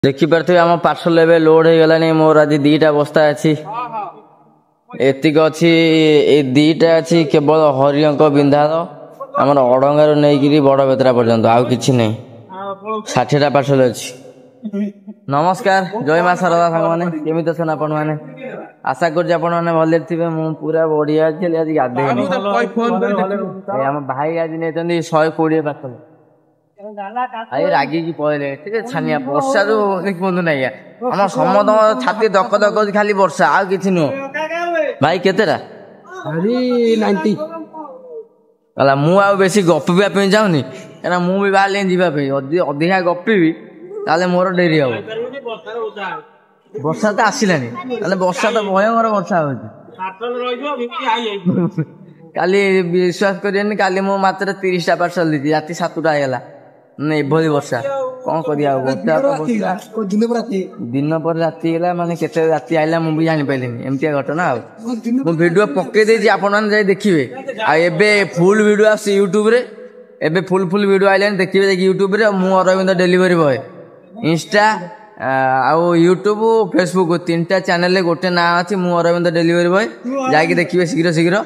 देखिपे आम parcel a load हो गलानी मोर आज दीटा बस्ता अच्छी एतिक अच्छी दीटा अच्छी केवल हरियंक बिंधार आम अड़ंगार नहीं बड़ बेतरा पर्यंत आउ कि नहीं 60टा पार्सल अच्छी। नमस्कार जय माँ शारदा सांग मैंने केमी अछन आपण मैंने आशा कर भले थे मु पूरा बढ़िया आज गाधेनी आम भाई आज नहीं 120 पार्सल भाई रागिकी पड़े छानिया वर्षा जो देखु ना आम समस्त छाती दक दक खाली वर्षा आउ कि नुह भाई केतेटा 90 गला मु आ बेसी गपिबा जाऊनी क्या मु भी बाहर जावाई अधिका गपिबी ताले मोर डेरी हम वर्षा तो आसलानी वर्षा तो भयंकर वर्षा हो काली विश्वास करें काली मो मात्र 30टा पार्सल दी राति 7टा है एभली वर्षा कौन कर दिन पर राति माने केते राति आइला मु भी जानि पाइलिनी एमतिया घटना मु वीडियो पके देछि आपन माने जाय देखिबे आ एबे फुल वीडियो आसी यूट्यूब रे एबे फुल वीडियो आइलानी देखिबे देखि यूट्यूब रे मु अरविंद डिलीवरी बॉय इंस्टा आउ यूट्यूब फेसबुक 3टा चैनल रे गोटे ना अछि मु अरविंद डिलीवरी बॉय जाके देखिबे शीघ्र शीघ्र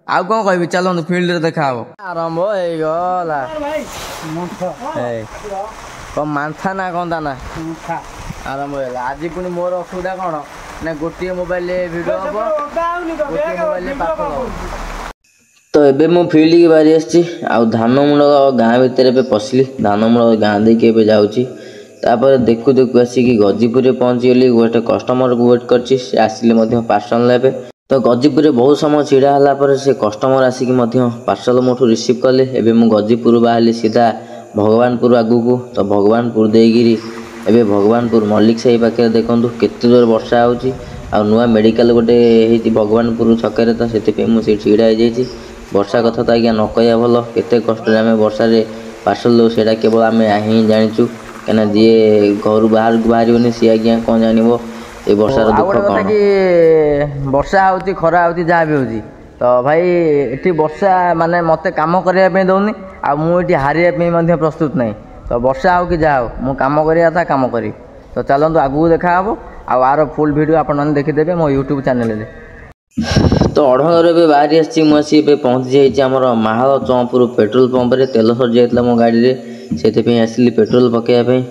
आउ कौन कह चलो फील्ड रे देखा आरंभ हो गला कौन मांथा ना कौन दाना आरंभ हो आज पुणी मोर असुविधा कौन ना गोटे मोबाइल वीडियो हम गोटे मोबाइल पार्सल हम तो एबे मु फील्ड की बारी आसी आउ धानमुंड गाँ भितर पशिली धानमुंड गाँ देखिए जाऊँगी तापर देखु देखु आसिक गजीपुर पहुँचीगली गोटे कस्टमर को वेट कर आसिले पार्सल नेबे तो गजीपुर बहुत समय छिड़ा है से कस्टमर आसिक पार्सल मोठू रिसीव कले एबे मु गजीपुर बाहरी सीधा भगवानपुर आगू को तो भगवानपुर देगिरी एबे भगवानपुर मल्लिक साही पाखे देखूँ केते जोर वर्षा होची आ नुआ मेडिकल गोटे भगवानपुर छकरे तो से मुझे छिड़ा हो जाइए वर्षा कथा तो आज्ञा न कहया भल केते कष्ट आम वर्षा पार्सल दो से केवल आम ही जाचु कहीं जी घर बाहर को बाहर सी आज्ञा कौन जान ये वर्षा दुख कौन कि वर्षा होती खरा होती जहाँ भी होती तो भाई ये वर्षा माने मत कम करने दौनी आ मुझे हारिया प्रस्तुत नहीं तो वर्षा हो कि जहाँ हो मु कम करा कम करी तो चलतु आगू देखा हम आर फुल वीडियो आप देखीदे मो यूट्यूब चैनल रे तो अढ़ंगर बाहरी आसी पहुँची जाइए आम माहल चौपुर पेट्रोल पंप रे तेल सर जाइए मो गाड़ी में से आसिली पेट्रोल पकड़ापी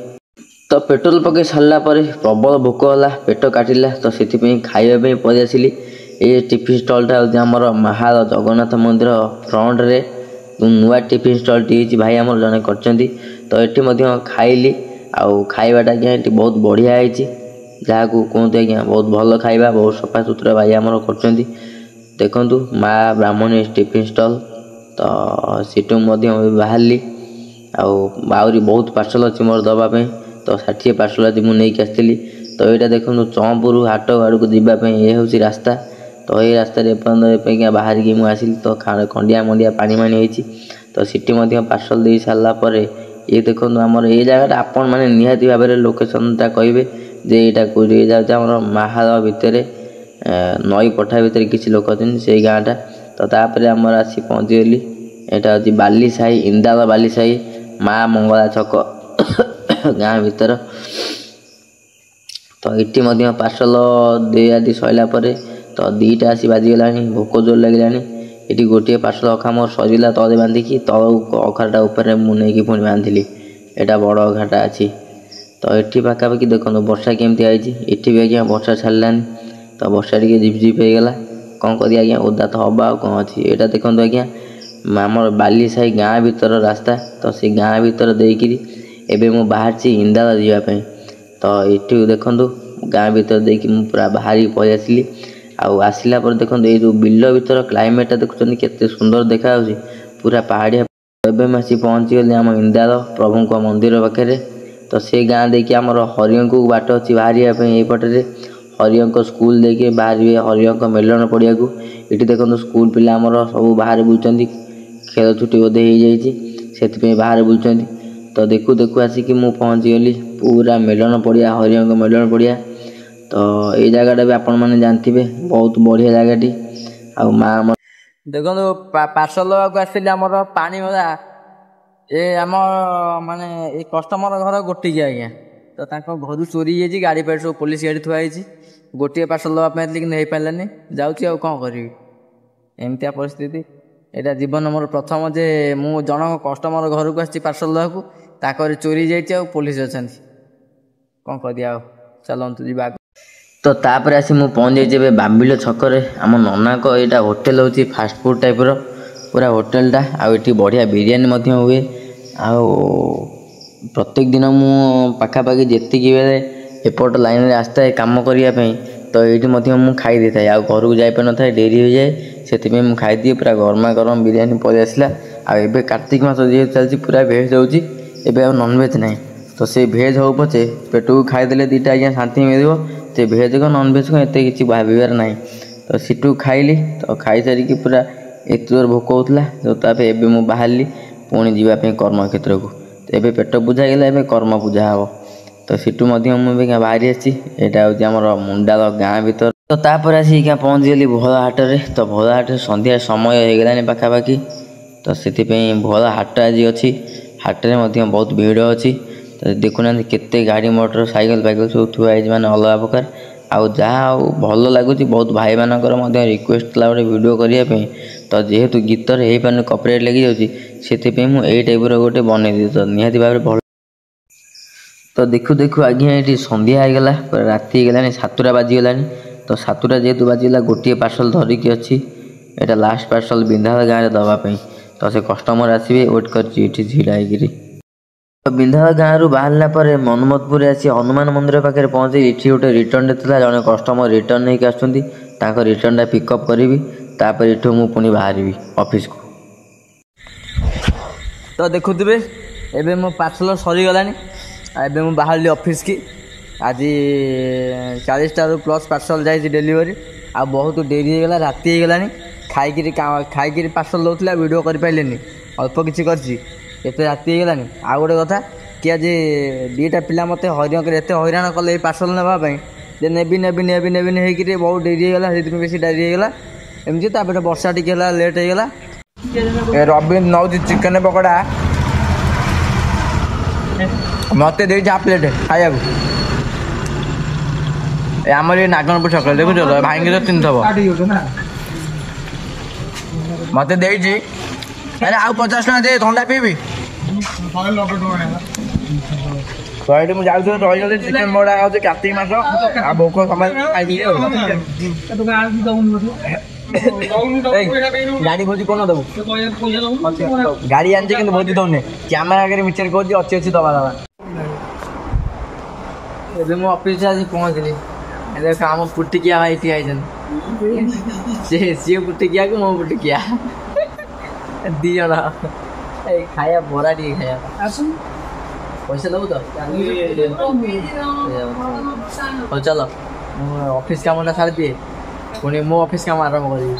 तो पेट्रोल पकई सारा प्रबल भोक है पेट काटिला तो से खावाई पलि आसिली ये टिफिन स्टलटा हूँ माहाल जगन्नाथ मंदिर फ्रंट रे नुआ टिफिन स्टल टी भाई आम जड़े कर तो ये खाइली आउ खाइबाटा आज्ञा ये बहुत बढ़िया है जहाँ को कहते आज्ञा बहुत भल खाइबा बहुत सफा सुतरा भाई आम कर देखु माँ ब्राह्मणी टिफिन स्टल तो सीटू बाहरी आहरी बहुत पार्सल अच्छी मोर दवाई तो 60 पार्सल आज मुझे आसती तो यहाँ देखो चौपुर हाट आड़ को जावाई ये हूँ रास्ता तो ये रास्तार एपर्तन बाहर की मुझे आसिली तो खंडिया मंडिया पानी मानी होती तो सीटी पार्सल दे सारापर ये देखो आमर ये जगह आपण मैंने निहाती भाव में लोकेशनटा कहे जे यहाँ कौट जाऊँ माहाल भितर नई पठा भितर किसी लोक अच्छे से गाँटा तो तापर आमर आसी पहुँचीगली यहाँ हूँ बालीसाही इंदाल बालीसाही माँ मंगला छक गाँ भीतर तो ये पार्सल दे आदि सरला तो 2टा आसी बाजीगला भोक जोर लगे ये गोटे पार्सल अखा मोर सरीला तले बांधिकी तल अखाटा उपर मुझे पुणी बांधिली यहाँ बड़ अखाटा अच्छी तो ये पाखापाखि देखो वर्षा केमती आई ये भी आज्ञा वर्षा छाड़ानी तो वर्षा टी झिपझिप होगा कौन कर आज्ञा ओदा तो हवा कौन अच्छी यहाँ देखो आज्ञा आमर बालीसाही गाँ भीतर रास्ता तो से गाँ भीतर देकरी एबे मु बाहर इंदाल जावाई तो ये देखु गाँ भीतर देखी पूरा बाहरी पलि आसिली आसला देखो ये जो बिल भीतर क्लाइमेटा देखुं केते सुंदर देखा पूरा पहाड़िया एवं आसी पहुँची गली आम इंदाल प्रभु मंदिर पाखे तो से गाँ देखिए आमर हरियंक बाट अच्छी बाहर यपटे हरियंक स्कूल देखिए बाहर हरियंक मेलन पड़िया को ये देखो स्कूल पिला आमर सब बाहर बुलूँ खेल छुट्टी बोधे हो से बाहर बुलूँ तो देखु देखु आसिक मु पहुँची गली पूरा मेलन पड़िया हरियंक मेलन पड़िया तो ये जगहटा भी आपण मैंने जानते बहुत बढ़िया जगहटी आ माँ देखो पार्सल को आसली आमर पानी भरा ये आम माने कस्टमर घर गोटिक आज्ञा तो घर चोरी हो गाड़ी पेट सब पुलिस गाड़ी थुआ गोटे पार्सल दवाई लेकिन हो पारानी जाऊँगी आउ कौन करी एमतिया परिस्थिति यहाँ जीवन मोर प्रथम जे मु जन कस्टमर घर को आसी पार्सल देवाक ताकर चोरी जाइए पुलिस अच्छा कौन कर दिया चलतु जा तो तापर आसी मु पहुँच जाइए बाम्बिल छकरे आम नना को यहाँ होटेल हूँ फास्टफुड टाइप पूरा होटेलटा आठी बढ़िया बिरियानी हुए आउ प्रत्येक दिन मु पाखापाखि जी बेले एपट लाइन में आसता है कम करने तो ये मु खाई दे था घर को जापर न था डेरी हो जाए से मुझे खाई पूरा गरमा गरम बिरियानी पलि आसला आबे कार्तिक मास जी चलती पूरा भेज होची एबे आ नॉनवेज नहीं तो से भेज हो पचे पेट को खाईदे दीटा आज्ञा शांति मिल से भेज को नॉनवेज को एत किसी भावर ना तो सीटू खाइली तो खाई सारिकी पूरा एत जोर भोक होता जो तापर एबे मु बाहरली पुणी जावाई कर्म क्षेत्र को तो एबे पेट पूजा गला एबे कर्म पूजा हे तो सीटू मुझे बाहरी आसी यहाँ हूँ मुंडाल गाँ भर तो तापर आसी पहुँच गली भोला हाट में तो भोला हाट संध्या समय हो गलानी पाखापाखि तो से भोला हाट आज अच्छी हाट में बहुत भीड़ अच्छी तो देखुना केते गाड़ी मोटर साइकेल फाइकेल सब थुआई मैंने अलग प्रकार आउ जहाँ भल लगुच बहुत भाई मानकर रिक्वेस्ट था गोटे वीडियो करने तो जेहेतु गीतर हो पारे कॉपीराइट लगी जाऊँगी मुझे टाइप गोटे बनई तो निहाती भाव भल तो देखु देखु आज्ञा ये संध्या होगला पूरा राति होगलानी 7टा बाजीगला तो 7टा जेहेतु बाजीगला गोटे पार्सल धरिकी अच्छी यहाँ लास्ट पार्सल बिंधाल गाँव में दवापाई तो से कस्टमर आसवे वेट कर ढिड़ा तो बिंधाल गाँव बाहरला पर मनमतपुर आसी हनुमान मंदिर पाखे पहुँचे ये गोटे रिटर्न था जड़े कस्टमर रिटर्न नहीं आसुँच रिटर्नटा पिकअप करी तापर इठू मु पुणी बाहरी ऑफिस को तो देखुवे एबे मो पार्सल सरीगलानी एबे मु बाहरली ऑफिस की आज 40टा प्लस पार्सल जाइए डेलीवरी आ बहुत डेरी होगा राति होगलानी खाई पार्सल दौला वीडियो कर पारे अल्प किसी करते राति होगलानी आ गोटे कथा कि आज 2टा पिला मत हरिण कर एत हईराण कले पार्सल नापी जे नेबी नेबी नेबी नेबी होकर बहुत डेरी होगा से बेस डेरी होगा एमती तापर वर्षा टी लेट होगला रवि नौ चिकेन पकड़ा मत दे हाफ प्लेट खाया आम ये नागनपुर छक देखुच भाई तो 300 मत दे अरे आउ 50 टका दे थंडा पीबी 100 मुझे रही चिकेन बड़ा कार्तिक मास आ भोक समय गाड़ी खोजी कौन दबू गाड़ी आनचे कि भोजी दौने कैमेरा आगे मिचर कौन अच्छी अच्छी दबा दबा ए मो ऑफिस आज पहुँचली देख आम पुटिकिया भाई सी सी पुटिकिया को मो पुटिकिया दी जन खाया बरा टी खाया पैसा दबू तो चलो ऑफिस काम सारी दिए पुणी मो ऑफिस काम आरंभ करी।